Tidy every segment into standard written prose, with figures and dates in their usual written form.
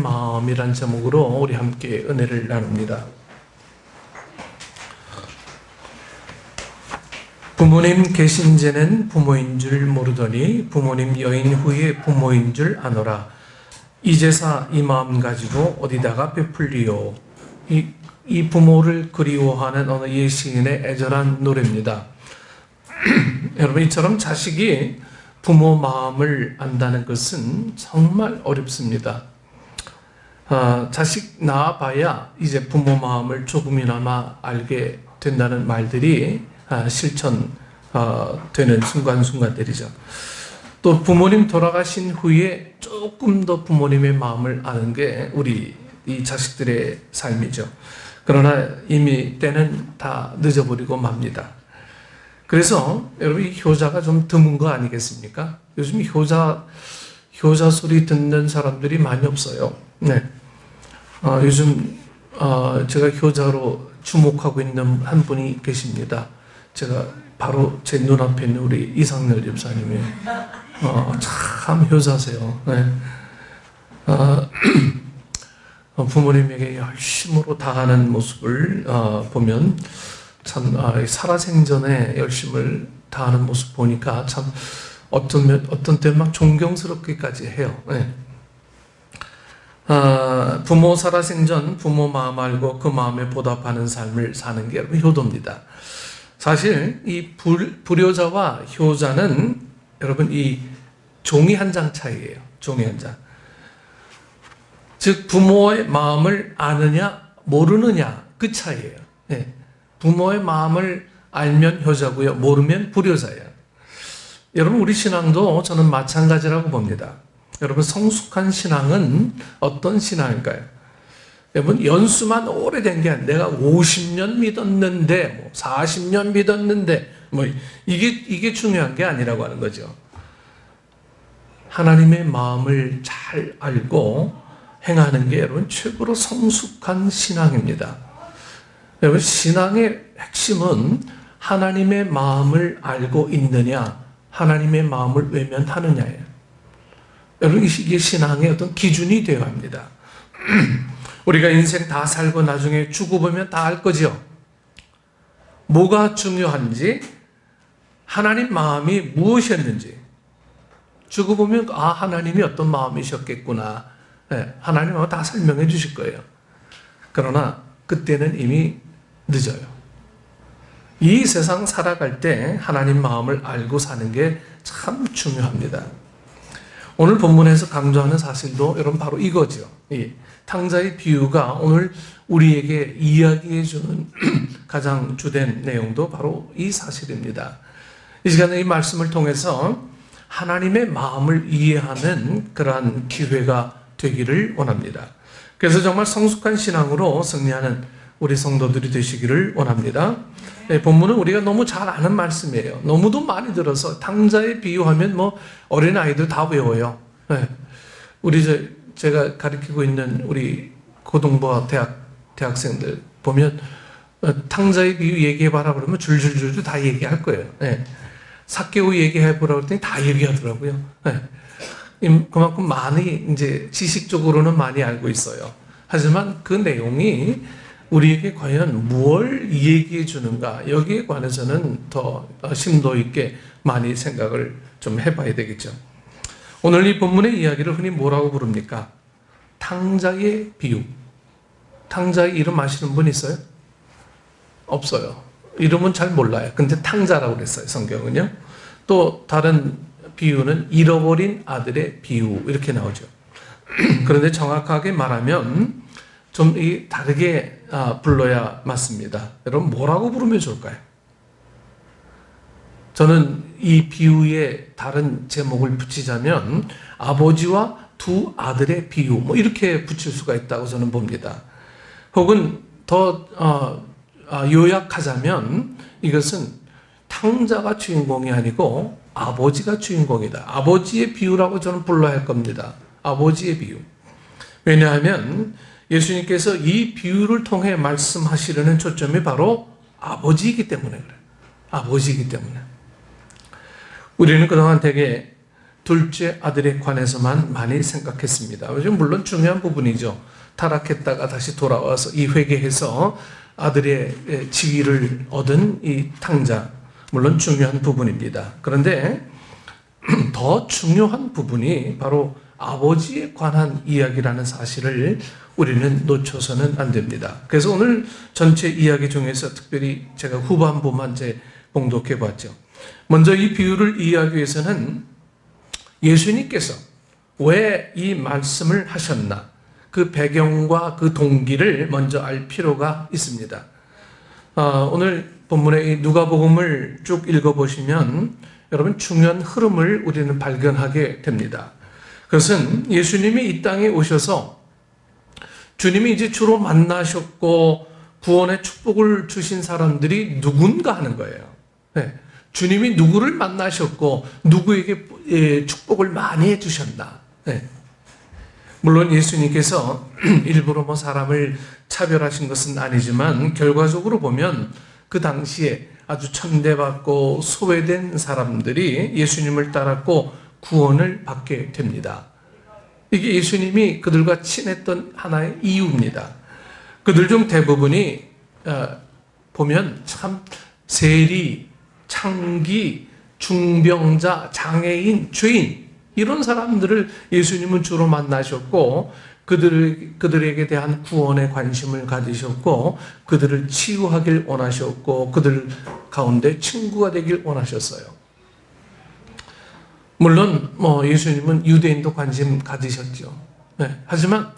마음이란 제목으로 우리 함께 은혜를 나눕니다. 부모님 계신 제는 부모인 줄 모르더니 부모님 여인 후에 부모인 줄 아노라. 이제사 이 마음 가지고 어디다가 베풀리요. 이 부모를 그리워하는 어느 예시인의 애절한 노래입니다. 여러분, 이처럼 자식이 부모 마음을 안다는 것은 정말 어렵습니다. 자식 낳아봐야 이제 부모 마음을 조금이나마 알게 된다는 말들이 실천되는 순간순간들이죠. 또 부모님 돌아가신 후에 조금 더 부모님의 마음을 아는 게 우리 이 자식들의 삶이죠. 그러나 이미 때는 다 늦어버리고 맙니다. 그래서 여러분, 이 효자가 좀 드문 거 아니겠습니까? 요즘 효자 소리 듣는 사람들이 많이 없어요. 네. 요즘 제가 효자로 주목하고 있는 한 분이 계십니다. 제가 바로 제 눈앞에 있는 우리 이상렬 집사님이 참 효자세요. 네. 부모님에게 열심으로 다하는 모습을 보면 참 살아생전에 열심을 다하는 모습 보니까 참 어떤 때 막 존경스럽기까지 해요. 네. 부모 살아생전 부모 마음 알고 그 마음에 보답하는 삶을 사는 게 효도입니다. 사실 이 불효자와 효자는 여러분 이 종이 한 장 차이예요. 종이 한 장. 즉 부모의 마음을 아느냐 모르느냐 그 차이예요. 네. 부모의 마음을 알면 효자고요, 모르면 불효자예요. 여러분, 우리 신앙도 저는 마찬가지라고 봅니다. 여러분, 성숙한 신앙은 어떤 신앙일까요? 여러분, 연수만 오래된 게 아니라 내가 50년 믿었는데 40년 믿었는데 이게 중요한 게 아니라고 하는 거죠. 하나님의 마음을 잘 알고 행하는 게 여러분 최고로 성숙한 신앙입니다. 여러분, 신앙의 핵심은 하나님의 마음을 알고 있느냐, 하나님의 마음을 외면하느냐예요. 여러분, 이게 신앙의 어떤 기준이 되어야 합니다. 우리가 인생 다 살고 나중에 죽어보면 다 알 거죠. 뭐가 중요한지, 하나님 마음이 무엇이었는지 죽어보면 하나님이 어떤 마음이셨겠구나. 네, 하나님은 다 설명해 주실 거예요. 그러나 그때는 이미 늦어요. 이 세상 살아갈 때 하나님 마음을 알고 사는 게 참 중요합니다. 오늘 본문에서 강조하는 사실도 여러분 바로 이거죠. 이 탕자의 비유가 오늘 우리에게 이야기해 주는 가장 주된 내용도 바로 이 사실입니다. 이 시간에 이 말씀을 통해서 하나님의 마음을 이해하는 그러한 기회가 되기를 원합니다. 그래서 정말 성숙한 신앙으로 승리하는 우리 성도들이 되시기를 원합니다. 네, 본문은 우리가 너무 잘 아는 말씀이에요. 너무도 많이 들어서 탕자에 비유하면 어린아이들 다 외워요. 네. 제가 가르치고 있는 우리 고등부 대학생들 보면 탕자의 비유 얘기해봐라 그러면 줄줄줄 다 얘기할 거예요. 네. 삭개오 얘기해보라 그랬더니 다 얘기하더라고요. 네. 그만큼 많이 이제 지식적으로는 많이 알고 있어요. 하지만 그 내용이 우리에게 과연 무엇을 얘기해 주는가, 여기에 관해서는 더 심도 있게 많이 생각을 좀 해봐야 되겠죠. 오늘 이 본문의 이야기를 흔히 뭐라고 부릅니까? 탕자의 비유. 탕자의 이름 아시는 분 있어요? 없어요. 이름은 잘 몰라요. 근데 탕자라고 그랬어요, 성경은요. 또 다른 비유는 잃어버린 아들의 비유, 이렇게 나오죠. 그런데 정확하게 말하면 좀 다르게 불러야 맞습니다. 여러분, 뭐라고 부르면 좋을까요? 저는 이 비유에 다른 제목을 붙이자면 아버지와 두 아들의 비유, 이렇게 붙일 수가 있다고 저는 봅니다. 혹은 더 요약하자면 이것은 탕자가 주인공이 아니고 아버지가 주인공이다. 아버지의 비유라고 저는 불러야 할 겁니다. 아버지의 비유. 왜냐하면 예수님께서 이 비유를 통해 말씀하시려는 초점이 바로 아버지이기 때문에 그래요. 아버지이기 때문에. 우리는 그동안 되게 둘째 아들에 관해서만 많이 생각했습니다. 물론 중요한 부분이죠. 타락했다가 다시 돌아와서 이 회개해서 아들의 지위를 얻은 이 탕자, 물론 중요한 부분입니다. 그런데 더 중요한 부분이 바로 아버지에 관한 이야기라는 사실을 우리는 놓쳐서는 안 됩니다. 그래서 오늘 전체 이야기 중에서 특별히 제가 후반부만 봉독해 봤죠. 먼저 이 비유를 이해하기 위해서는 예수님께서 왜 이 말씀을 하셨나, 그 배경과 그 동기를 먼저 알 필요가 있습니다. 오늘 본문의 누가복음을 쭉 읽어보시면 여러분 중요한 흐름을 우리는 발견하게 됩니다. 그것은 예수님이 이 땅에 오셔서 주님이 이제 주로 만나셨고 구원의 축복을 주신 사람들이 누군가 하는 거예요. 네. 주님이 누구를 만나셨고 누구에게 축복을 많이 해주셨나. 네. 물론 예수님께서 일부러 사람을 차별하신 것은 아니지만 결과적으로 보면 그 당시에 아주 천대받고 소외된 사람들이 예수님을 따랐고 구원을 받게 됩니다. 이게 예수님이 그들과 친했던 하나의 이유입니다. 그들 중 대부분이 보면 참 세리, 창기, 중병자, 장애인, 죄인 이런 사람들을 예수님은 주로 만나셨고 그들에게 대한 구원에 관심을 가지셨고 그들을 치유하길 원하셨고 그들 가운데 친구가 되길 원하셨어요. 물론 예수님은 유대인도 관심 가지셨죠. 네. 하지만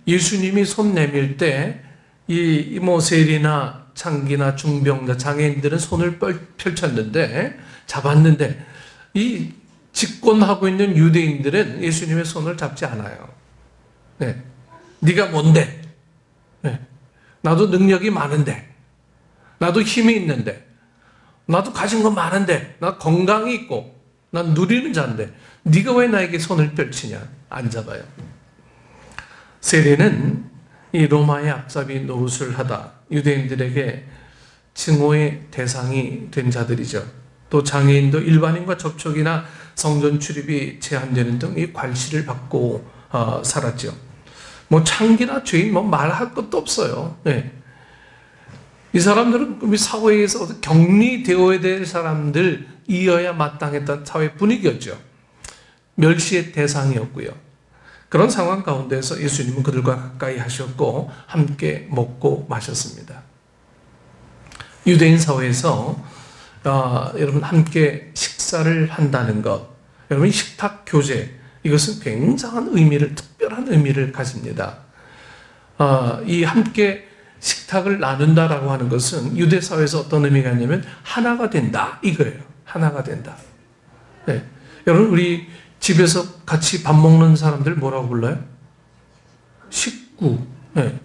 예수님이 손 내밀 때 이 세리나 창기나 중병자, 장애인들은 손을 펼쳤는데 잡았는데 이 집권하고 있는 유대인들은 예수님의 손을 잡지 않아요. 네. 네가 뭔데? 네. 나도 능력이 많은데, 나도 힘이 있는데, 나도 가진 거 많은데, 나 건강이 있고, 난 누리는 자인데, 네가 왜 나에게 손을 펼치냐? 안 잡아요. 세례는 이 로마의 앞잡이 노릇을 하다 유대인들에게 증오의 대상이 된 자들이죠. 또 장애인도 일반인과 접촉이나 성전 출입이 제한되는 등 이 관시를 받고 살았죠. 창기나 죄인 말할 것도 없어요. 네. 이 사람들은 우리 사회에서 격리되어야 될 사람들이어야 마땅했던 사회 분위기였죠. 멸시의 대상이었고요. 그런 상황 가운데서 예수님은 그들과 가까이 하셨고 함께 먹고 마셨습니다. 유대인 사회에서 여러분 함께 식사를 한다는 것, 여러분 식탁 교제, 이것은 굉장한 의미를, 특별한 의미를 가집니다. 이 함께 식탁을 나눈다라고 하는 것은 유대 사회에서 어떤 의미가 있냐면 하나가 된다 이거예요. 하나가 된다. 네. 여러분 우리 집에서 같이 밥 먹는 사람들 뭐라고 불러요? 식구. 네.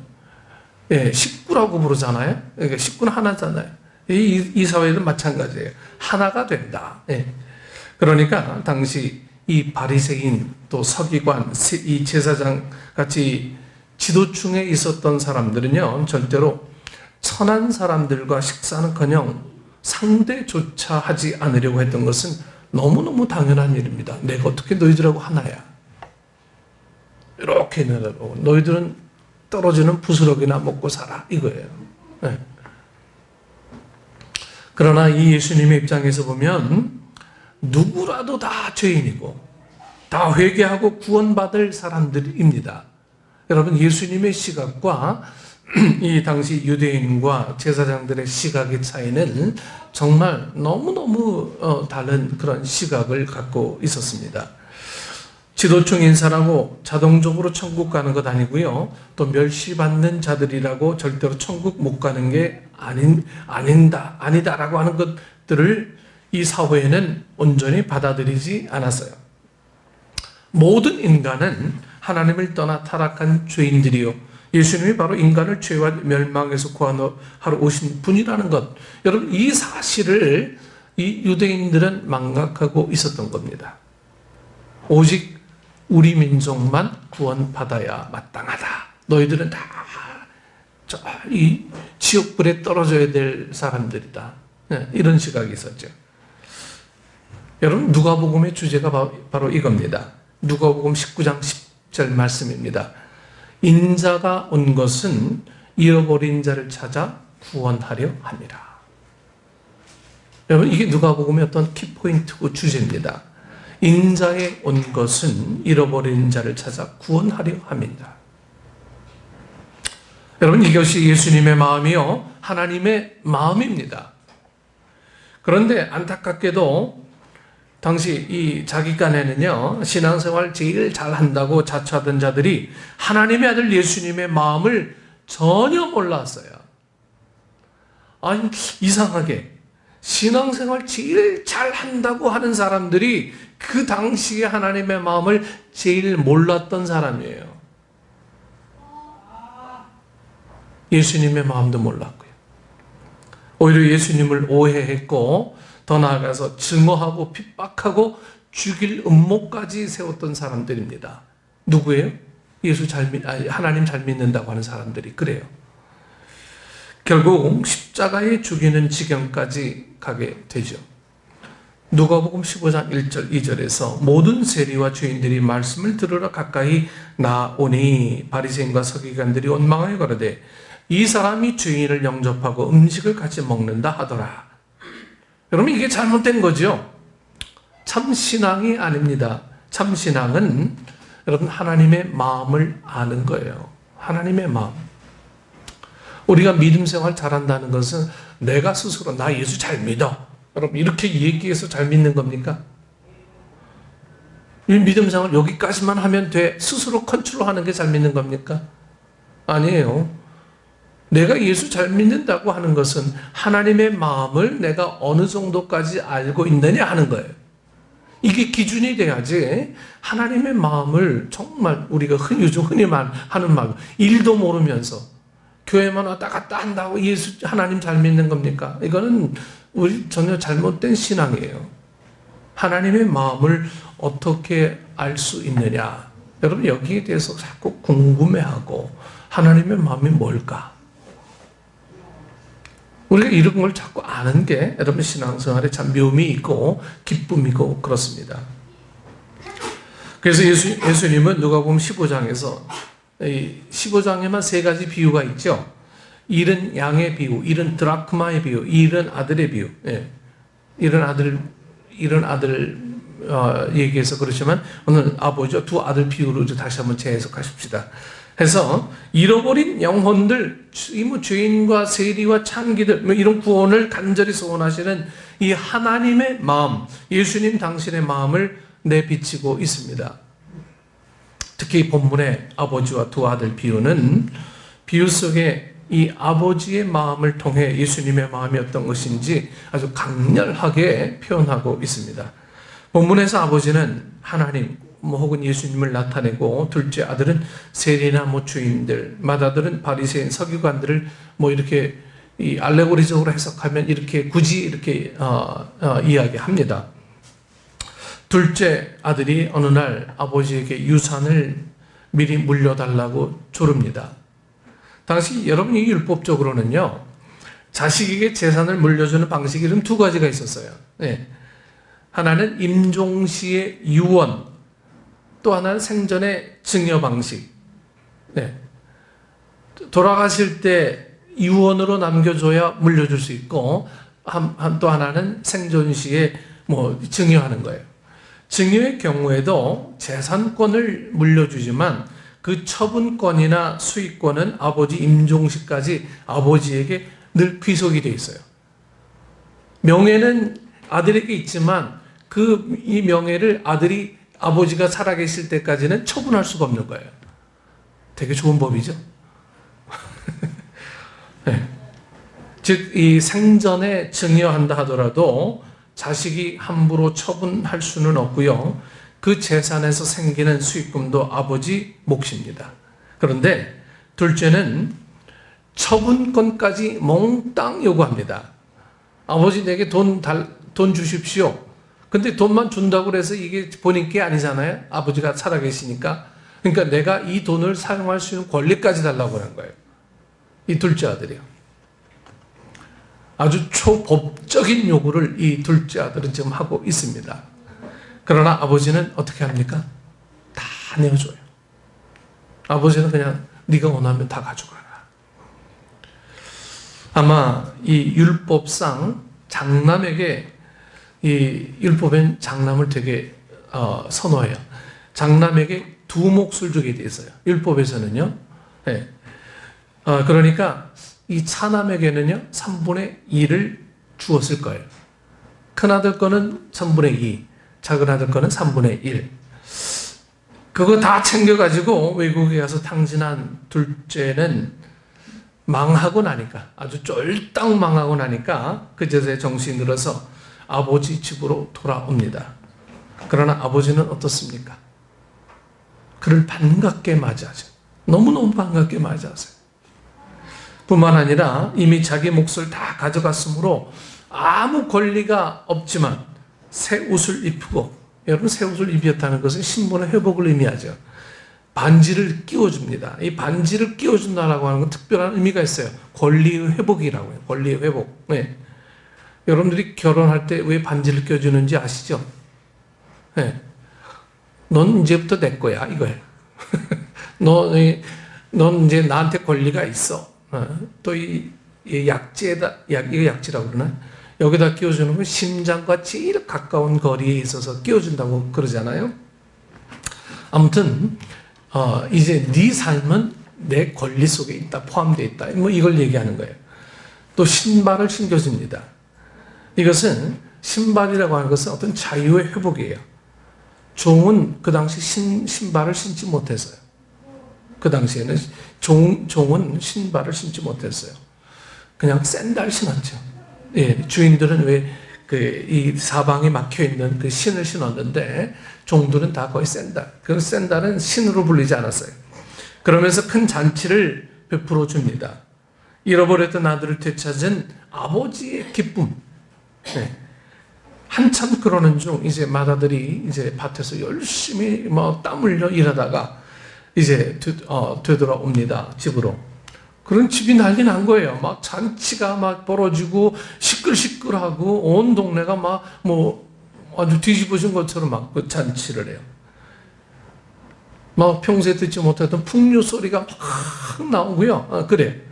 네, 식구라고 부르잖아요. 그러니까 식구는 하나잖아요. 이 사회는 마찬가지예요. 하나가 된다. 네. 그러니까 당시 이 바리새인 또 서기관, 이 제사장 같이 지도층에 있었던 사람들은요, 절대로 선한 사람들과 식사는커녕 상대조차 하지 않으려고 했던 것은 너무너무 당연한 일입니다. 내가 어떻게 너희들하고 하나야? 이렇게 내려고 너희들은 떨어지는 부스러기나 먹고 살아 이거예요. 네. 그러나 이 예수님의 입장에서 보면 누구라도 다 죄인이고 다 회개하고 구원받을 사람들입니다. 여러분 예수님의 시각과 이 당시 유대인과 제사장들의 시각의 차이는 정말 너무너무 다른 그런 시각을 갖고 있었습니다. 지도층 인사라고 자동적으로 천국 가는 것 아니고요. 또 멸시받는 자들이라고 절대로 천국 못 가는 게 아니다라고 하는 것들을 이 사회에는 온전히 받아들이지 않았어요. 모든 인간은 하나님을 떠나 타락한 죄인들이요. 예수님이 바로 인간을 죄와 멸망에서 구하러 오신 분이라는 것. 여러분, 이 사실을 이 유대인들은 망각하고 있었던 겁니다. 오직 우리 민족만 구원받아야 마땅하다. 너희들은 다 이 지옥불에 떨어져야 될 사람들이다. 네, 이런 시각이 있었죠. 여러분, 누가복음의 주제가 바로 이겁니다. 누가복음 19장 10절 말씀입니다. 인자가 온 것은 잃어버린 자를 찾아 구원하려 함이라. 여러분, 이게 누가복음의 어떤 키포인트고 주제입니다. 인자에 온 것은 잃어버린 자를 찾아 구원하려 함이다. 여러분, 이것이 예수님의 마음이요, 하나님의 마음입니다. 그런데 안타깝게도 당시 이 자기간에는요, 신앙생활 제일 잘한다고 자처하던 자들이 하나님의 아들 예수님의 마음을 전혀 몰랐어요. 아니, 이상하게 신앙생활 제일 잘한다고 하는 사람들이 그 당시에 하나님의 마음을 제일 몰랐던 사람이에요. 예수님의 마음도 몰랐고요. 오히려 예수님을 오해했고, 더 나아가서 증오하고 핍박하고 죽일 음모까지 세웠던 사람들입니다. 누구예요? 하나님 잘 믿는다고 하는 사람들이 그래요. 결국 십자가에 죽이는 지경까지 가게 되죠. 누가복음 15장 1절 2절에서 모든 세리와 주인들이 말씀을 들으러 가까이 나오니 바리새인과 서기관들이 원망하여 가로되 이 사람이 주인을 영접하고 음식을 같이 먹는다 하더라. 여러분, 이게 잘못된 거죠. 참 신앙이 아닙니다. 참 신앙은 여러분, 하나님의 마음을 아는 거예요. 하나님의 마음. 우리가 믿음 생활 잘한다는 것은 내가 스스로 나 예수 잘 믿어, 여러분, 이렇게 얘기해서 잘 믿는 겁니까? 이 믿음 생활 여기까지만 하면 돼, 스스로 컨트롤하는 게 잘 믿는 겁니까? 아니에요. 내가 예수 잘 믿는다고 하는 것은 하나님의 마음을 내가 어느 정도까지 알고 있느냐 하는 거예요. 이게 기준이 돼야지 하나님의 마음을 정말 우리가 요즘 흔히 하는 말, 일도 모르면서 교회만 왔다 갔다 한다고 예수, 하나님 잘 믿는 겁니까? 이거는 우리 전혀 잘못된 신앙이에요. 하나님의 마음을 어떻게 알 수 있느냐? 여러분, 여기에 대해서 자꾸 궁금해하고 하나님의 마음이 뭘까? 우리가 이런 걸 자꾸 아는 게 여러분 신앙생활에 참 묘미 있고 기쁨이고 그렇습니다. 그래서 예수님은 누가복음 15장에서 15장에만 세 가지 비유가 있죠. 잃은 양의 비유, 잃은 드라크마의 비유, 잃은 아들의 비유. 예. 잃은 아들 얘기해서 그렇지만 오늘 아버지와 두 아들 비유로 다시 한번 재해석하십시다. 해서 잃어버린 영혼들, 죄인과 세리와 창기들, 이런 구원을 간절히 소원하시는 이 하나님의 마음, 예수님 당신의 마음을 내비치고 있습니다. 특히 본문의 아버지와 두 아들 비유는 비유 속에 이 아버지의 마음을 통해 예수님의 마음이 어떤 것인지 아주 강렬하게 표현하고 있습니다. 본문에서 아버지는 하나님 혹은 예수님을 나타내고, 둘째 아들은 세리나 주인들, 맏아들은 바리새인 서기관들을 이렇게 이 알레고리적으로 해석하면 이렇게 굳이 이렇게 이야기합니다. 둘째 아들이 어느 날 아버지에게 유산을 미리 물려달라고 조릅니다. 당시 여러분이 율법적으로는요, 자식에게 재산을 물려주는 방식이 이런 두 가지가 있었어요. 네. 하나는 임종시의 유언, 또 하나는 생전의 증여 방식. 네. 돌아가실 때 유언으로 남겨줘야 물려줄 수 있고, 또 하나는 생존 시에 증여하는 거예요. 증여의 경우에도 재산권을 물려주지만 그 처분권이나 수익권은 아버지 임종시까지 아버지에게 늘 귀속이 되어 있어요. 명예는 아들에게 있지만 이 명예를 아버지가 살아계실 때까지는 처분할 수가 없는 거예요. 되게 좋은 법이죠. 네. 즉, 이 생전에 증여한다 하더라도 자식이 함부로 처분할 수는 없고요. 그 재산에서 생기는 수익금도 아버지 몫입니다. 그런데 둘째는 처분권까지 몽땅 요구합니다. 아버지 내게 돈 주십시오. 근데 돈만 준다고 해서 이게 본인 게 아니잖아요. 아버지가 살아계시니까. 그러니까 내가 이 돈을 사용할 수 있는 권리까지 달라고 하는 거예요. 이 둘째 아들이요. 아주 초법적인 요구를 이 둘째 아들은 지금 하고 있습니다. 그러나 아버지는 어떻게 합니까? 다 내어줘요. 아버지는 그냥 네가 원하면 다 가져가라. 아마 이 율법상 장남에게, 이 율법엔 장남을 되게 선호해요. 장남에게 두 몫을 주게 돼 있어요. 율법에서는요. 네. 그러니까 이 차남에게는요 3분의 2를 주었을 거예요. 큰아들 거는 3분의 2, 작은아들 거는 3분의 1. 그거 다 챙겨가지고 외국에 가서 탕진한 둘째는 망하고 나니까, 아주 쫄딱 망하고 나니까 그제서야 정신이 들어서 아버지 집으로 돌아옵니다. 그러나 아버지는 어떻습니까? 그를 반갑게 맞이하죠. 너무너무 반갑게 맞이하세요. 뿐만 아니라 이미 자기 몫을 다 가져갔으므로 아무 권리가 없지만 새 옷을 입히고, 여러분 새 옷을 입혔다는 것은 신분의 회복을 의미하죠. 반지를 끼워줍니다. 이 반지를 끼워준다라고 하는 건 특별한 의미가 있어요. 권리의 회복이라고 해요. 권리의 회복. 네. 여러분들이 결혼할 때 왜 반지를 껴주는지 아시죠? 네. 넌 이제부터 내 거야 이거예요. 넌 이제 나한테 권리가 있어. 또 이 약지에다, 이거 약지라고 그러나? 여기다 끼워주는 건 심장과 제일 가까운 거리에 있어서 끼워준다고 그러잖아요. 아무튼 이제 네 삶은 내 권리 속에 있다, 포함되어 있다, 뭐 이걸 얘기하는 거예요. 또 신발을 신겨줍니다. 이것은, 신발이라고 하는 것은 어떤 자유의 회복이에요. 종은 그 당시 신발을 신지 못했어요. 그 당시에는 종은 신발을 신지 못했어요. 그냥 샌들 신었죠. 예, 주인들은 왜 이 사방에 막혀 있는 그 신을 신었는데 종들은 다 거의 샌들. 그 샌들은 신으로 불리지 않았어요. 그러면서 큰 잔치를 베풀어 줍니다. 잃어버렸던 아들을 되찾은 아버지의 기쁨. 네. 한참 그러는 중 이제 맏아들이 이제 밭에서 열심히 뭐 땀 흘려 일하다가 이제 되돌아옵니다. 집으로. 그런 집이 난리 난 거예요. 막 잔치가 막 벌어지고 시끌시끌하고 온 동네가 막 뭐 아주 뒤집어진 것처럼 막 그 잔치를 해요. 막 평소에 듣지 못했던 풍류 소리가 막 나오고요. 그래.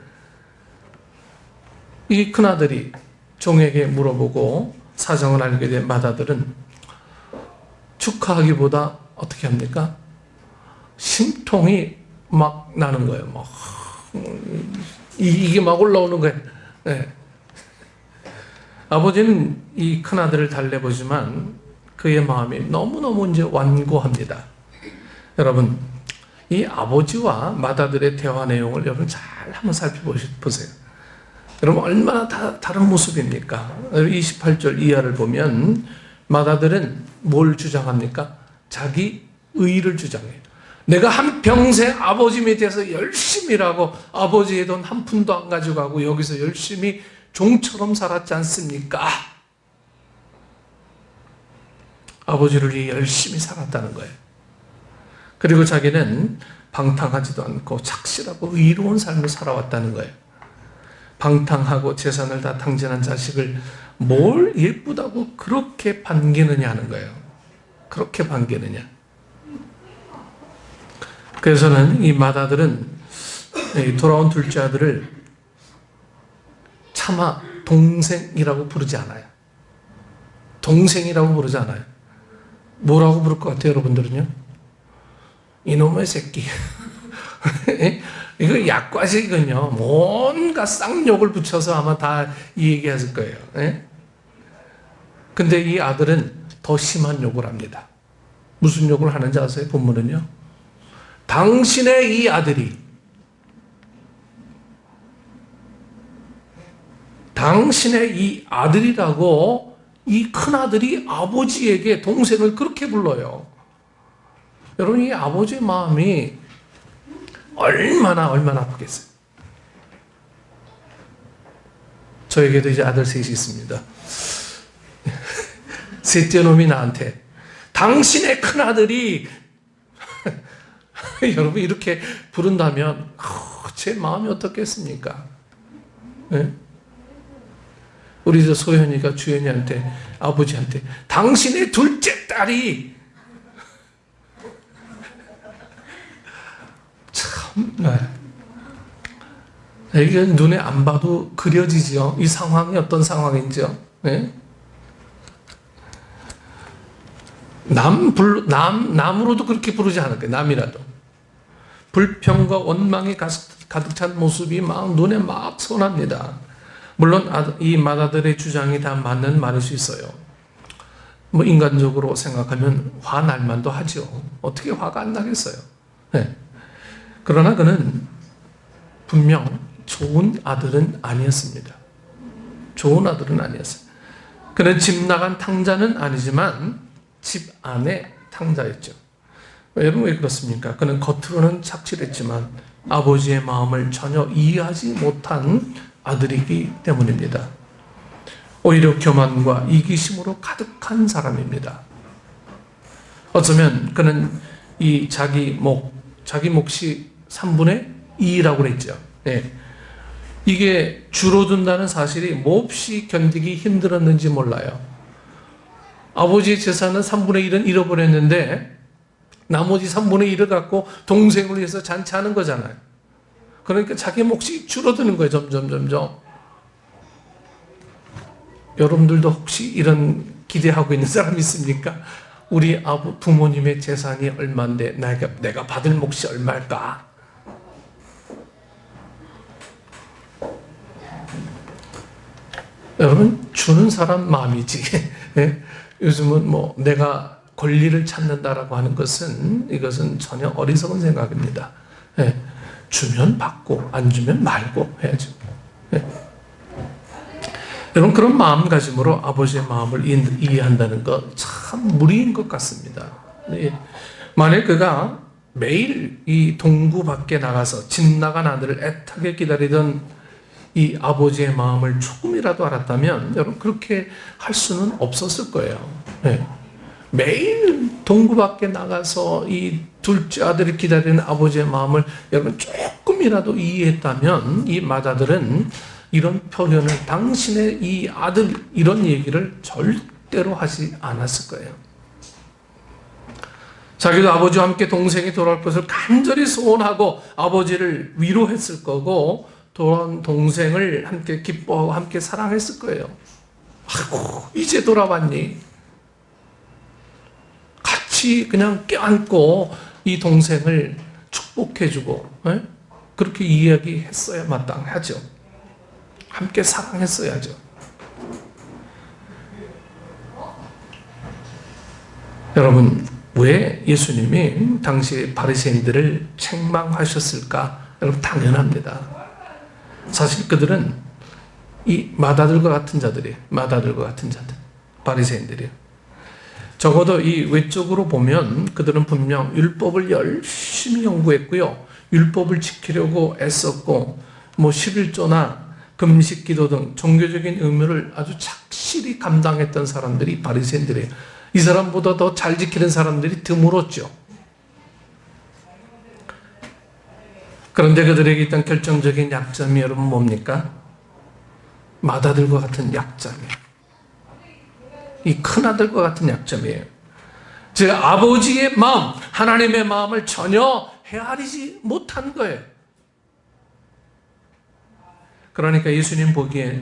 이 큰아들이 종에게 물어보고 사정을 알게 된 맏아들은 축하하기보다 어떻게 합니까? 심통이 막 나는 거예요. 막 이게 막 올라오는 거예요. 네. 아버지는 이 큰아들을 달래보지만 그의 마음이 너무너무 이제 완고합니다. 여러분, 이 아버지와 맏아들의 대화 내용을 여러분 잘 한번 살펴보세요. 여러분 얼마나 다른 모습입니까? 28절 이하를 보면 맏아들은 뭘 주장합니까? 자기 의의를 주장해요. 내가 한평생 아버지 밑에서 열심히 일하고 아버지의 돈 한 푼도 안 가져가고 여기서 열심히 종처럼 살았지 않습니까? 아버지를 위해 열심히 살았다는 거예요. 그리고 자기는 방탕하지도 않고 착실하고 의로운 삶을 살아왔다는 거예요. 방탕하고 재산을 다 탕진한 자식을 뭘 예쁘다고 그렇게 반기느냐 하는 거예요. 그렇게 반기느냐. 그래서는 이 맏아들은 돌아온 둘째 아들을 차마 동생이라고 부르지 않아요. 동생이라고 부르지 않아요. 뭐라고 부를 것 같아요, 여러분들은요? 이놈의 새끼. 이거 약과식은요, 뭔가 쌍욕을 붙여서 아마 다 이 얘기했을 거예요. 근데 이 아들은 더 심한 욕을 합니다. 무슨 욕을 하는지 아세요? 본문은요. 당신의 이 아들이, 당신의 이 아들이라고 이 큰아들이 아버지에게 동생을 그렇게 불러요. 여러분, 이 아버지의 마음이 얼마나 아프겠어요. 저에게도 이제 아들 셋이 있습니다. 셋째 놈이 나한테 당신의 큰아들이 여러분 이렇게 부른다면 제 마음이 어떻겠습니까? 네? 우리 저 소현이가 주현이한테, 아버지한테, 당신의 둘째 딸이 참, 이게 눈에 안 봐도 그려지죠. 이 상황이 어떤 상황인지요. 네? 남으로도 그렇게 부르지 않을 거예요. 남이라도. 불평과 원망이 가득 찬 모습이 막 눈에 막 선합니다. 물론 이 맏아들의 주장이 다 맞는 말일 수 있어요. 뭐 인간적으로 생각하면 화날 만도 하죠. 어떻게 화가 안 나겠어요. 네. 그러나 그는 분명 좋은 아들은 아니었습니다. 좋은 아들은 아니었어요. 그는 집 나간 탕자는 아니지만 집 안의 탕자였죠. 여러분 왜 그렇습니까? 그는 겉으로는 착실했지만 아버지의 마음을 전혀 이해하지 못한 아들이기 때문입니다. 오히려 교만과 이기심으로 가득한 사람입니다. 어쩌면 그는 이 자기 몫이 3분의 2라고 그랬죠. 네. 이게 줄어든다는 사실이 몹시 견디기 힘들었는지 몰라요. 아버지의 재산은 3분의 1은 잃어버렸는데 나머지 3분의 1을 갖고 동생을 위해서 잔치하는 거잖아요. 그러니까 자기 몫이 줄어드는 거예요. 점점. 여러분들도 혹시 이런 기대하고 있는 사람 있습니까? 우리 부모님의 재산이 얼마인데 내가 받을 몫이 얼마일까? 여러분, 주는 사람 마음이지. 네? 요즘은 뭐 내가 권리를 찾는다라고 하는 이것은 전혀 어리석은 생각입니다. 네? 주면 받고 안 주면 말고 해야죠. 네? 여러분, 그런 마음가짐으로 아버지의 마음을 이해한다는 것 참 무리인 것 같습니다. 네. 만약 그가 매일 이 동구 밖에 나가서 집 나간 아들을 애타게 기다리던 이 아버지의 마음을 조금이라도 알았다면 여러분 그렇게 할 수는 없었을 거예요. 네. 매일 동구 밖에 나가서 이 둘째 아들을 기다리는 아버지의 마음을 여러분 조금이라도 이해했다면 이 맏아들은 이런 표현을 당신의 이 아들 이런 얘기를 절대로 하지 않았을 거예요. 자기도 아버지와 함께 동생이 돌아올 것을 간절히 소원하고 아버지를 위로했을 거고 돌아온 동생을 함께 기뻐하고 함께 사랑했을 거예요. 아이고 이제 돌아왔니? 같이 그냥 껴안고 이 동생을 축복해주고 그렇게 이야기했어야 마땅하죠. 함께 사랑했어야죠. 여러분 왜 예수님이 당시 바리새인들을 책망하셨을까? 여러분 당연합니다. 사실 그들은 이 맏아들과 같은 자들, 바리새인들이에요. 적어도 이 외적으로 보면 그들은 분명 율법을 열심히 연구했고요. 율법을 지키려고 애썼고, 11조나 금식 기도 등 종교적인 의무를 아주 착실히 감당했던 사람들이 바리새인들이에요. 이 사람보다 더 잘 지키는 사람들이 드물었죠. 그런데 그들에게 있던 결정적인 약점이 여러분 뭡니까? 맏아들과 같은 약점이에요. 이 큰아들과 같은 약점이에요. 즉 아버지의 마음, 하나님의 마음을 전혀 헤아리지 못한 거예요. 그러니까 예수님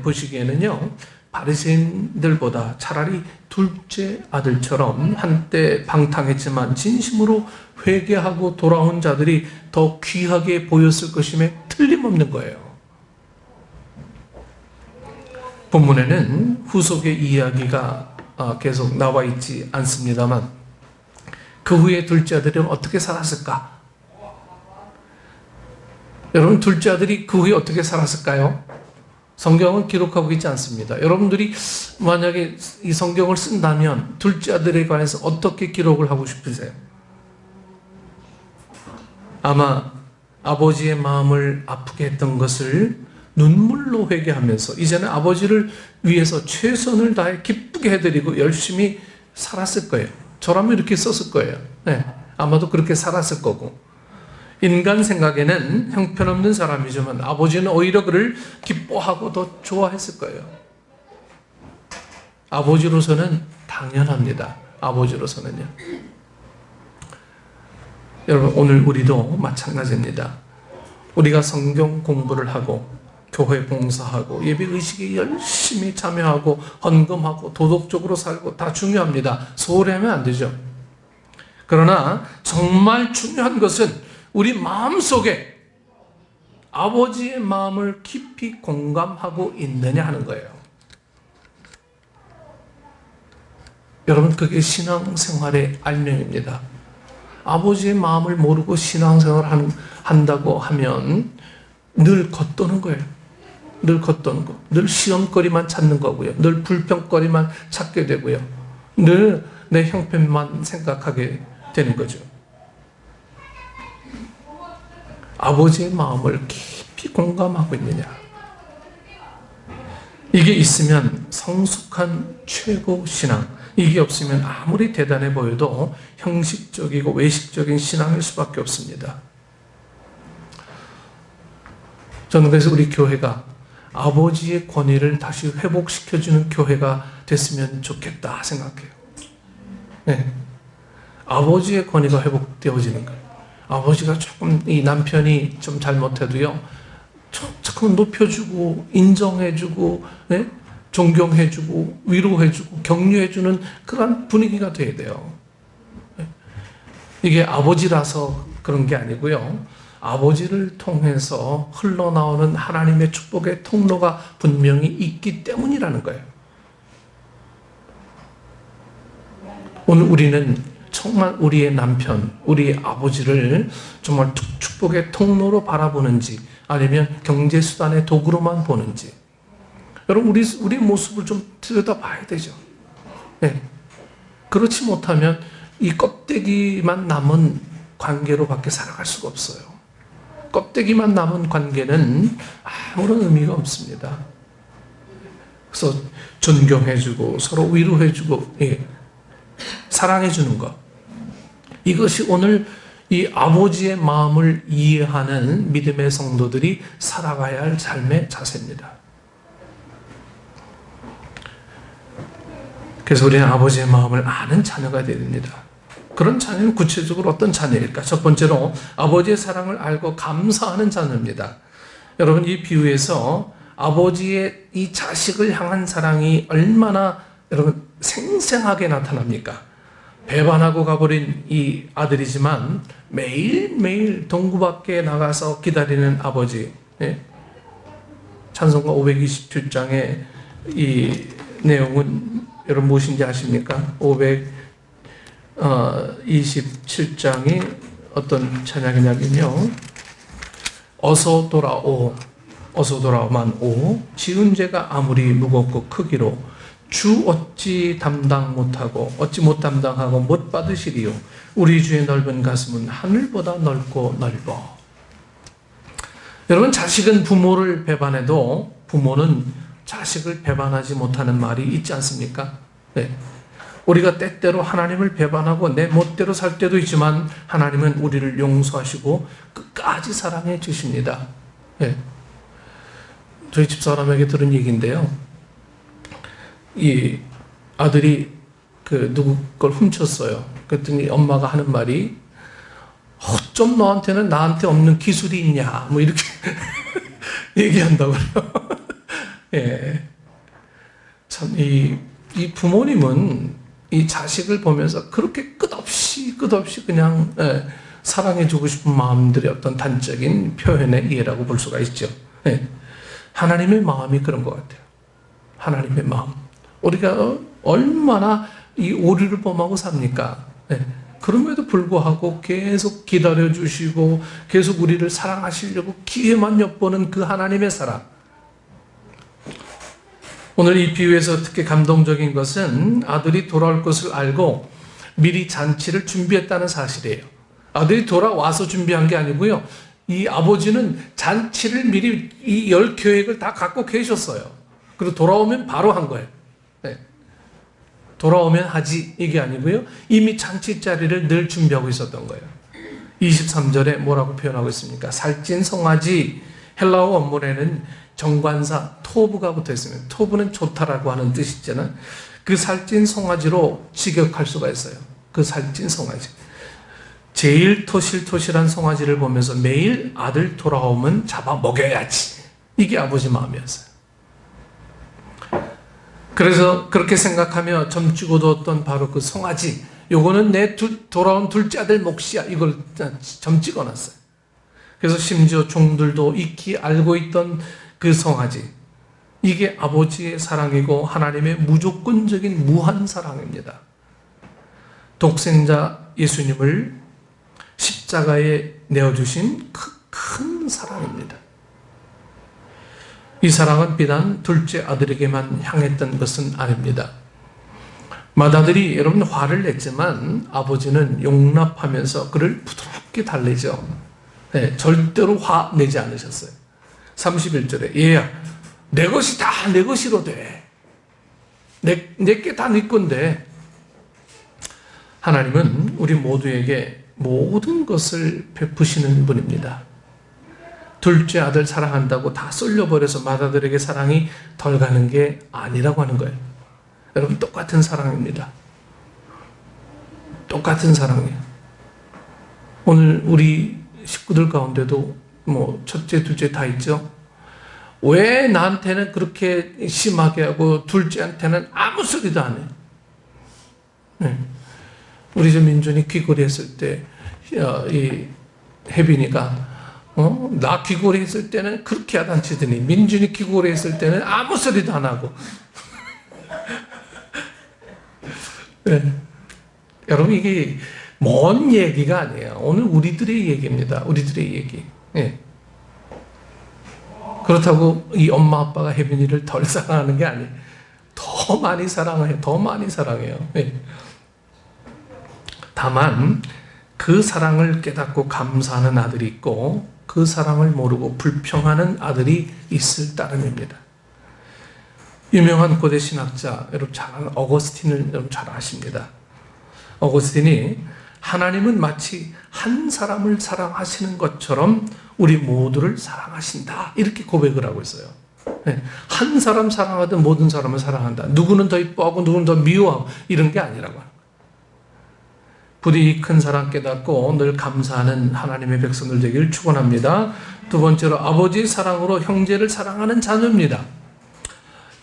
보시기에는요, 바리새인들보다 차라리 둘째 아들처럼 한때 방탕했지만 진심으로 회개하고 돌아온 자들이 더 귀하게 보였을 것임에 틀림없는 거예요. 본문에는 후속의 이야기가 계속 나와 있지 않습니다만 그 후에 둘째 아들은 어떻게 살았을까? 여러분 둘째 아들이 그 후에 어떻게 살았을까요? 성경은 기록하고 있지 않습니다. 여러분들이 만약에 이 성경을 쓴다면 둘째 아들에 관해서 어떻게 기록을 하고 싶으세요? 아마 아버지의 마음을 아프게 했던 것을 눈물로 회개하면서 이제는 아버지를 위해서 최선을 다해 기쁘게 해드리고 열심히 살았을 거예요. 저라면 이렇게 썼을 거예요. 네, 아마도 그렇게 살았을 거고, 인간 생각에는 형편없는 사람이지만 아버지는 오히려 그를 기뻐하고 더 좋아했을 거예요. 아버지로서는 당연합니다. 아버지로서는요. 여러분, 오늘 우리도 마찬가지입니다. 우리가 성경 공부를 하고 교회 봉사하고 예배의식에 열심히 참여하고 헌금하고 도덕적으로 살고 다 중요합니다. 소홀히 하면 안 되죠. 그러나 정말 중요한 것은 우리 마음속에 아버지의 마음을 깊이 공감하고 있느냐 하는 거예요. 여러분, 그게 신앙생활의 알명입니다. 아버지의 마음을 모르고 신앙생활을 한다고 하면 늘 겉도는 거예요. 늘 겉도는 거. 늘 시험거리만 찾는 거고요. 늘 불평거리만 찾게 되고요. 늘 내 형편만 생각하게 되는 거죠. 아버지의 마음을 깊이 공감하고 있느냐. 이게 있으면 성숙한 최고 신앙. 이게 없으면 아무리 대단해 보여도 형식적이고 외식적인 신앙일 수밖에 없습니다. 저는 그래서 우리 교회가 아버지의 권위를 다시 회복시켜주는 교회가 됐으면 좋겠다 생각해요. 네. 아버지의 권위가 회복되어지는 거예요. 아버지가 조금 이 남편이 좀 잘못해도요, 조금 높여주고 인정해주고, 네? 존경해주고 위로해주고 격려해주는 그런 분위기가 돼야 돼요. 네? 이게 아버지라서 그런 게 아니고요, 아버지를 통해서 흘러나오는 하나님의 축복의 통로가 분명히 있기 때문이라는 거예요. 오늘 우리는 정말 우리의 남편, 우리의 아버지를 정말 축복의 통로로 바라보는지 아니면 경제수단의 도구로만 보는지, 여러분, 우리 모습을 좀 들여다봐야 되죠. 네. 그렇지 못하면 이 껍데기만 남은 관계로밖에 살아갈 수가 없어요. 껍데기만 남은 관계는 아무런 의미가 없습니다. 그래서 존경해주고 서로 위로해주고, 예, 사랑해주는 것, 이것이 오늘 이 아버지의 마음을 이해하는 믿음의 성도들이 살아가야 할 삶의 자세입니다. 그래서 우리는 아버지의 마음을 아는 자녀가 되어야 됩니다. 그런 자녀는 구체적으로 어떤 자녀일까? 첫 번째로 아버지의 사랑을 알고 감사하는 자녀입니다. 여러분, 이 비유에서 아버지의 이 자식을 향한 사랑이 얼마나 여러분 생생하게 나타납니까? 배반하고 가버린 이 아들이지만 매일매일 동구 밖에 나가서 기다리는 아버지. 네? 찬송가 527장의 이 내용은 여러분 무엇인지 아십니까? 527장이 어떤 찬양이냐면요, 어서 돌아오, 어서 돌아오만 오, 지은 죄가 아무리 무겁고 크기로 주 어찌 담당 못하고 어찌 못 담당하고 못 받으시리요. 우리 주의 넓은 가슴은 하늘보다 넓고 넓어. 여러분, 자식은 부모를 배반해도 부모는 자식을 배반하지 못하는 말이 있지 않습니까? 네. 우리가 때때로 하나님을 배반하고 내 멋대로 살 때도 있지만 하나님은 우리를 용서하시고 끝까지 사랑해 주십니다. 네. 저희 집사람에게 들은 얘기인데요, 이 아들이 누구 걸 훔쳤어요. 그랬더니 엄마가 하는 말이, 어쩜 너한테는 나한테 없는 기술이 있냐, 뭐 이렇게 얘기한다고요. 예. 참, 이 부모님은 이 자식을 보면서 그렇게 끝없이 그냥, 예, 사랑해주고 싶은 마음들의 어떤 단적인 표현의 예라고 볼 수가 있죠. 예. 하나님의 마음이 그런 것 같아요. 하나님의 마음. 우리가 얼마나 이 오류를 범하고 삽니까? 네. 그럼에도 불구하고 계속 기다려주시고 계속 우리를 사랑하시려고 기회만 엿보는 그 하나님의 사랑. 오늘 이 비유에서 특히 감동적인 것은 아들이 돌아올 것을 알고 미리 잔치를 준비했다는 사실이에요. 아들이 돌아와서 준비한 게 아니고요, 이 아버지는 잔치를 미리 이 열 계획을 다 갖고 계셨어요. 그리고 돌아오면 바로 한 거예요. 네. 돌아오면 하지, 이게 아니고요, 이미 잔치 자리를 늘 준비하고 있었던 거예요. 23절에 뭐라고 표현하고 있습니까? 살찐 송아지 헬라어 원문에는 정관사 토브가 붙어 있습니다. 토브는 좋다라고 하는 뜻이잖아요. 그 살찐 송아지로 직역할 수가 있어요. 그 살찐 송아지. 제일 토실토실한 송아지를 보면서 매일 아들 돌아오면 잡아 먹여야지. 이게 아버지 마음이었어요. 그래서 그렇게 생각하며 점찍어두었던 바로 그 송아지, 요거는 내 돌아온 둘째 아들 몫이야. 이걸 점 찍어놨어요. 그래서 심지어 종들도 익히 알고 있던 그 송아지, 이게 아버지의 사랑이고 하나님의 무조건적인 무한 사랑입니다. 독생자 예수님을 십자가에 내어주신 큰 사랑입니다. 이 사랑은 비단 둘째 아들에게만 향했던 것은 아닙니다. 맏아들이 여러분 화를 냈지만 아버지는 용납하면서 그를 부드럽게 달래죠. 네, 절대로 화 내지 않으셨어요. 31절에 얘야, 내 것이 다 내 것이로 돼. 내게 다 네 건데. 하나님은 우리 모두에게 모든 것을 베푸시는 분입니다. 둘째 아들 사랑한다고 다 쏠려버려서 맏아들에게 사랑이 덜 가는 게 아니라고 하는 거예요. 여러분, 똑같은 사랑입니다. 똑같은 사랑이에요. 오늘 우리 식구들 가운데도 뭐 첫째, 둘째 다 있죠. 왜 나한테는 그렇게 심하게 하고 둘째한테는 아무 소리도 안 해? 네. 우리 집 민준이 귀걸이 했을 때, 이 혜빈이가 나 귀걸이 했을 때는 그렇게 야단치더니 민준이 귀걸이 했을 때는 아무 소리도 안 하고. 네. 여러분, 이게 먼 얘기가 아니에요. 오늘 우리들의 얘기입니다. 우리들의 얘기. 네. 그렇다고 이 엄마 아빠가 혜빈이를 덜 사랑하는 게 아니에요. 더 많이 사랑해요. 더 많이 사랑해요. 네. 다만 그 사랑을 깨닫고 감사하는 아들이 있고 그 사랑을 모르고 불평하는 아들이 있을 따름입니다. 유명한 고대 신학자, 여러분 잘 아는 어거스틴을 여러분 잘 아십니다. 어거스틴이 하나님은 마치 한 사람을 사랑하시는 것처럼 우리 모두를 사랑하신다, 이렇게 고백을 하고 있어요. 네. 한 사람 사랑하든 모든 사람을 사랑한다. 누구는 더 이뻐하고 누구는 더 미워하고 이런 게 아니라고 합니다. 부디 큰 사랑 깨닫고 늘 감사하는 하나님의 백성들 되기를 축원합니다. 두 번째로 아버지의 사랑으로 형제를 사랑하는 자녀입니다.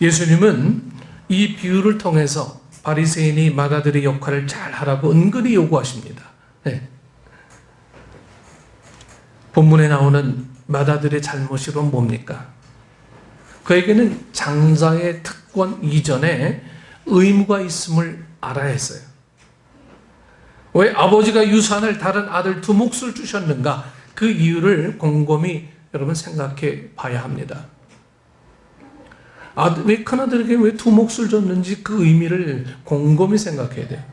예수님은 이 비유를 통해서 바리새인이 맏아들의 역할을 잘 하라고 은근히 요구하십니다. 네. 본문에 나오는 맏아들의 잘못이 뭡니까? 그에게는 장자의 특권 이전에 의무가 있음을 알아야 했어요. 왜 아버지가 유산을 다른 아들 두 몫을 주셨는가? 그 이유를 곰곰이 여러분 생각해 봐야 합니다. 왜 큰아들에게 왜 두 몫을 줬는지 그 의미를 곰곰이 생각해야 돼요.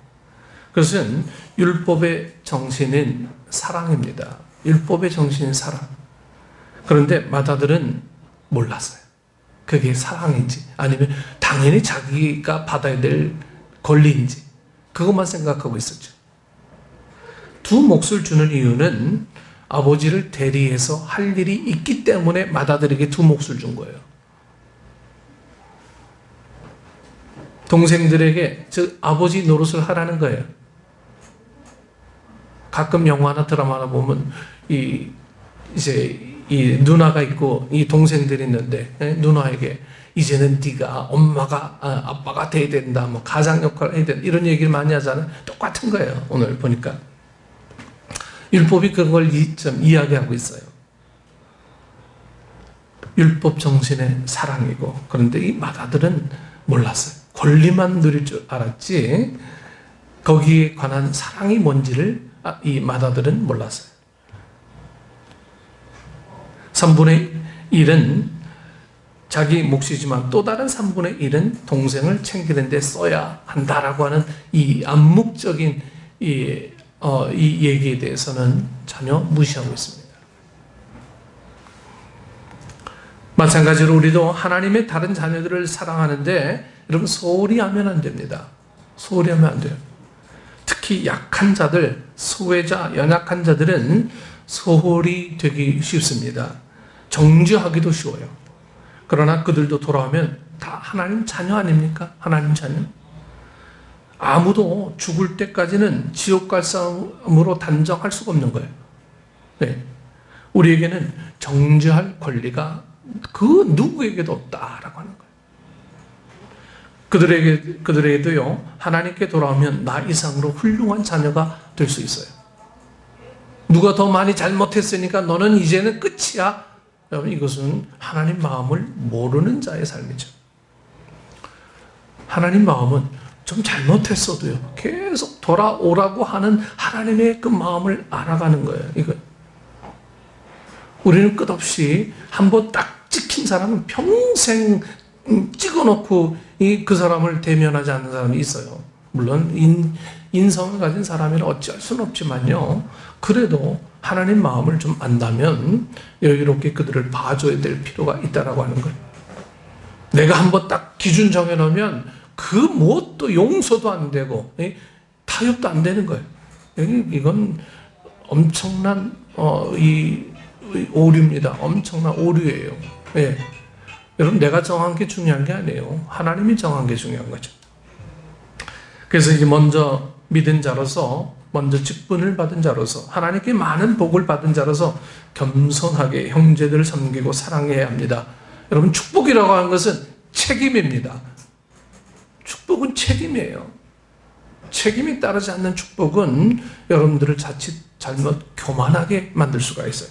그것은 율법의 정신인 사랑입니다. 율법의 정신인 사랑. 그런데 맏아들은 몰랐어요. 그게 사랑인지 아니면 당연히 자기가 받아야 될 권리인지 그것만 생각하고 있었죠. 두 몫을 주는 이유는 아버지를 대리해서 할 일이 있기 때문에 맏아들에게 두 몫을 준 거예요. 동생들에게 즉 아버지 노릇을 하라는 거예요. 가끔 영화나 드라마나 보면 이제 이 누나가 있고 이 동생들이 있는데 누나에게 이제는 네가 엄마가 아빠가 돼야 된다, 뭐 가장 역할을 해야 된다, 이런 얘기를 많이 하잖아요. 똑같은 거예요. 오늘 보니까 율법이 그걸 이야기하고 있어요. 율법 정신의 사랑이고, 그런데 이 맏아들은 몰랐어요. 권리만 누릴 줄 알았지 거기에 관한 사랑이 뭔지를 이 맏아들은 몰랐어요. 3분의 1은 자기 몫이지만 또 다른 3분의 1은 동생을 챙기는 데 써야 한다라고 하는 이 암묵적인 이 얘기에 대해서는 전혀 무시하고 있습니다. 마찬가지로 우리도 하나님의 다른 자녀들을 사랑하는데 여러분 소홀히 하면 안 됩니다. 소홀히 하면 안 돼요. 특히 약한 자들, 소외자, 연약한 자들은 소홀히 되기 쉽습니다. 정죄하기도 쉬워요. 그러나 그들도 돌아오면 다 하나님 자녀 아닙니까? 하나님 자녀. 아무도 죽을 때까지는 지옥 갈 싸움으로 단정할 수가 없는 거예요. 네. 우리에게는 정죄할 권리가 그 누구에게도 없다라고 하는 거예요. 그들에게도요, 하나님께 돌아오면 나 이상으로 훌륭한 자녀가 될 수 있어요. 누가 더 많이 잘못했으니까 너는 이제는 끝이야. 여러분, 이것은 하나님 마음을 모르는 자의 삶이죠. 하나님 마음은 좀 잘못했어도요, 계속 돌아오라고 하는 하나님의 그 마음을 알아가는 거예요. 이거. 우리는 끝없이 한번 딱 찍힌 사람은 평생 찍어놓고 그 사람을 대면하지 않는 사람이 있어요. 물론 인성을 가진 사람이라 어찌할 수는 없지만요, 그래도 하나님 마음을 좀 안다면 여유롭게 그들을 봐줘야 될 필요가 있다라고 하는 거예요. 내가 한번 딱 기준 정해놓으면 그 무엇도 용서도 안 되고 타협도 안 되는 거예요. 이건 엄청난 오류입니다. 엄청난 오류예요. 예. 여러분, 내가 정한 게 중요한 게 아니에요. 하나님이 정한 게 중요한 거죠. 그래서 이제 먼저 믿은 자로서, 먼저 직분을 받은 자로서, 하나님께 많은 복을 받은 자로서 겸손하게 형제들을 섬기고 사랑해야 합니다. 여러분, 축복이라고 하는 것은 책임입니다. 축복은 책임이에요. 책임이 따르지 않는 축복은 여러분들을 자칫 잘못 교만하게 만들 수가 있어요.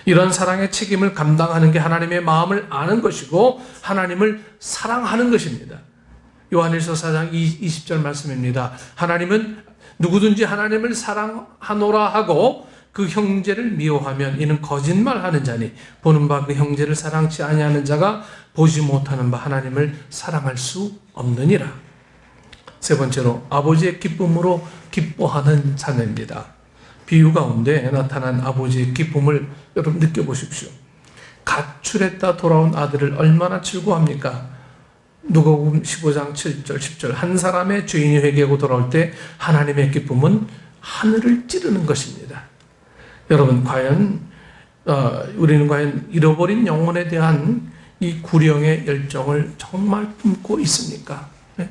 이런 사랑의 책임을 감당하는 게 하나님의 마음을 아는 것이고 하나님을 사랑하는 것입니다. 요한일서 4장 20절 말씀입니다. 하나님은 누구든지 하나님을 사랑하노라 하고 그 형제를 미워하면 이는 거짓말하는 자니 보는 바 그 형제를 사랑치 아니하는 자가 보지 못하는 바 하나님을 사랑할 수 없느니라. 세 번째로, 아버지의 기쁨으로 기뻐하는 자녀입니다. 비유 가운데 나타난 아버지의 기쁨을 여러분 느껴보십시오. 가출했다 돌아온 아들을 얼마나 즐거워합니까? 누가복음 15장 7절 10절, 한 사람의 죄인이 회개하고 돌아올 때 하나님의 기쁨은 하늘을 찌르는 것입니다. 여러분, 우리는 과연 잃어버린 영혼에 대한 이 구령의 열정을 정말 품고 있습니까? 네?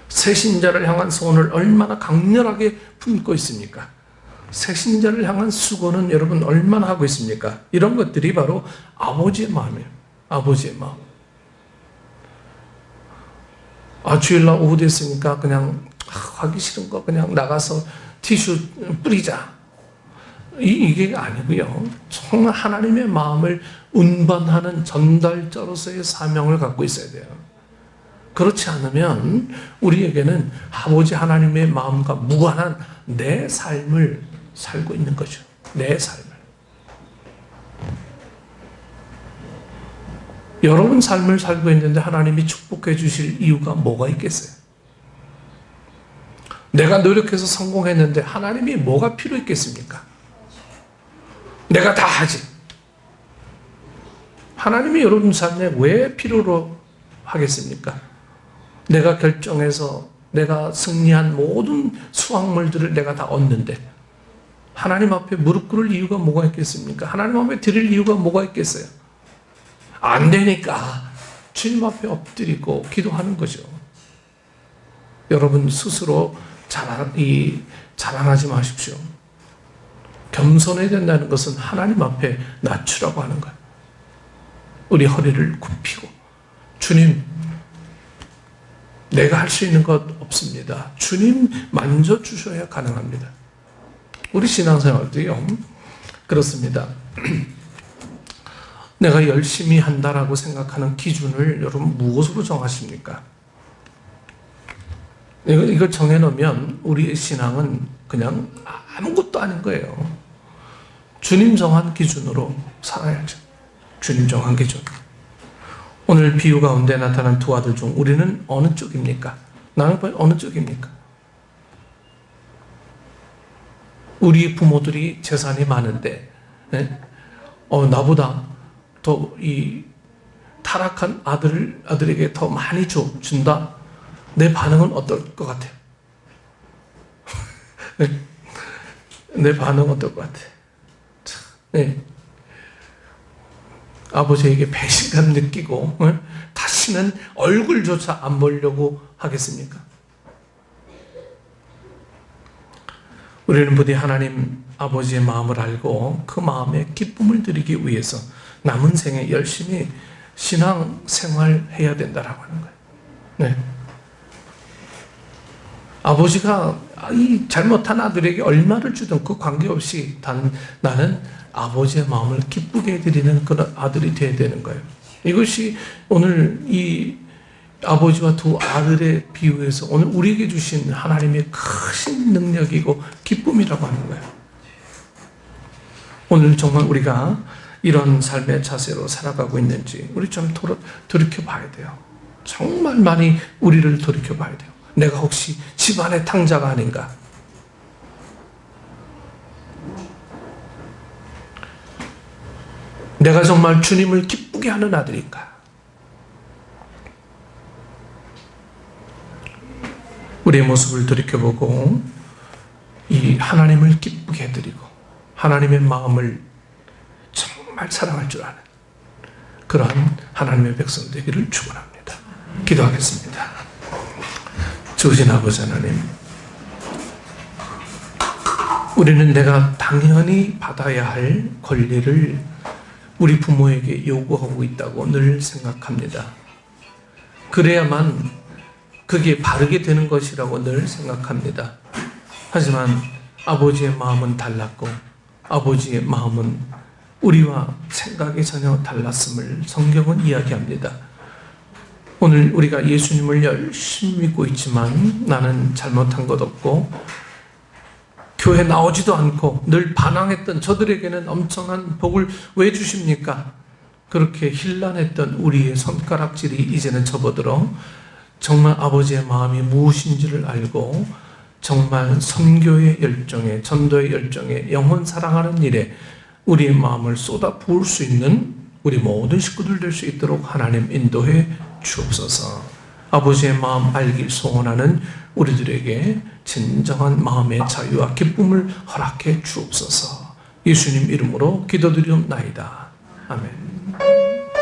새신자를 향한 소원을 얼마나 강렬하게 품고 있습니까? 새신자를 향한 수고는 여러분 얼마나 하고 있습니까? 이런 것들이 바로 아버지의 마음이에요. 아버지의 마음. 주일날 오후 됐으니까 그냥 하기 싫은 거 그냥 나가서 티슈 뿌리자. 이게 아니고요. 정말 하나님의 마음을 운반하는 전달자로서의 사명을 갖고 있어야 돼요. 그렇지 않으면 우리에게는 아버지 하나님의 마음과 무관한 내 삶을 살고 있는 거죠. 내 삶을. 여러분 삶을 살고 있는데 하나님이 축복해 주실 이유가 뭐가 있겠어요? 내가 노력해서 성공했는데 하나님이 뭐가 필요 있겠습니까? 내가 다 하지. 하나님이 여러분 삶에 왜 필요로 하겠습니까? 내가 결정해서 내가 승리한 모든 수확물들을 내가 다 얻는데 하나님 앞에 무릎 꿇을 이유가 뭐가 있겠습니까? 하나님 앞에 드릴 이유가 뭐가 있겠어요? 안 되니까 주님 앞에 엎드리고 기도하는 거죠. 여러분 스스로 자랑하지 마십시오. 겸손해야 된다는 것은 하나님 앞에 낮추라고 하는 거예요. 우리 허리를 굽히고, 주님, 내가 할 수 있는 것 없습니다. 주님 만져주셔야 가능합니다. 우리 신앙생활도요, 그렇습니다. 내가 열심히 한다라고 생각하는 기준을 여러분 무엇으로 정하십니까? 이걸 정해놓으면 우리의 신앙은 그냥 아무것도 아닌 거예요. 주님 정한 기준으로 살아야죠. 주님 정한 기준. 오늘 비유 가운데 나타난 두 아들 중 우리는 어느 쪽입니까? 나는 어느 쪽입니까? 우리 부모들이 재산이 많은데 나보다 더 이 타락한 아들에게 더 많이 준다? 내 반응은 어떨 것 같아요? 내 반응은 어떨 것 같아요? 네. 아버지에게 배신감 느끼고 다시는 얼굴조차 안 보려고 하겠습니까? 우리는 부디 하나님 아버지의 마음을 알고 그 마음에 기쁨을 드리기 위해서 남은 생에 열심히 신앙생활해야 된다라고 하는 거예요. 네. 아버지가 이 잘못한 아들에게 얼마를 주든 그 관계없이 나는 아버지의 마음을 기쁘게 해드리는 그런 아들이 되어야 되는 거예요. 이것이 오늘 이 아버지와 두 아들의 비유에서 오늘 우리에게 주신 하나님의 크신 능력이고 기쁨이라고 하는 거예요. 오늘 정말 우리가 이런 삶의 자세로 살아가고 있는지 우리 좀 돌이켜봐야 돼요. 정말 많이 우리를 돌이켜봐야 돼요. 내가 혹시 집안의 탕자가 아닌가? 내가 정말 주님을 기쁘게 하는 아들인가? 우리의 모습을 돌이켜보고 이 하나님을 기쁘게 해드리고 하나님의 마음을 정말 사랑할 줄 아는 그러한 하나님의 백성 되기를 축원합니다. 기도하겠습니다. 주신 아버지 하나님, 우리는 내가 당연히 받아야 할 권리를 우리 부모에게 요구하고 있다고 늘 생각합니다. 그래야만 그게 바르게 되는 것이라고 늘 생각합니다. 하지만 아버지의 마음은 달랐고 아버지의 마음은 우리와 생각이 전혀 달랐음을 성경은 이야기합니다. 오늘 우리가 예수님을 열심히 믿고 있지만 나는 잘못한 것 없고 교회 나오지도 않고 늘 반항했던 저들에게는 엄청난 복을 왜 주십니까? 그렇게 hir난했던 우리의 손가락질이 이제는 접어들어 정말 아버지의 마음이 무엇인지를 알고 정말 선교의 열정에, 전도의 열정에, 영혼 사랑하는 일에 우리의 마음을 쏟아 부을 수 있는 우리 모든 식구들 될 수 있도록 하나님 인도해 주옵소서. 아버지의 마음 알기 소원하는 우리들에게 진정한 마음의 자유와 기쁨을 허락해 주옵소서. 예수님 이름으로 기도드리옵나이다. 아멘.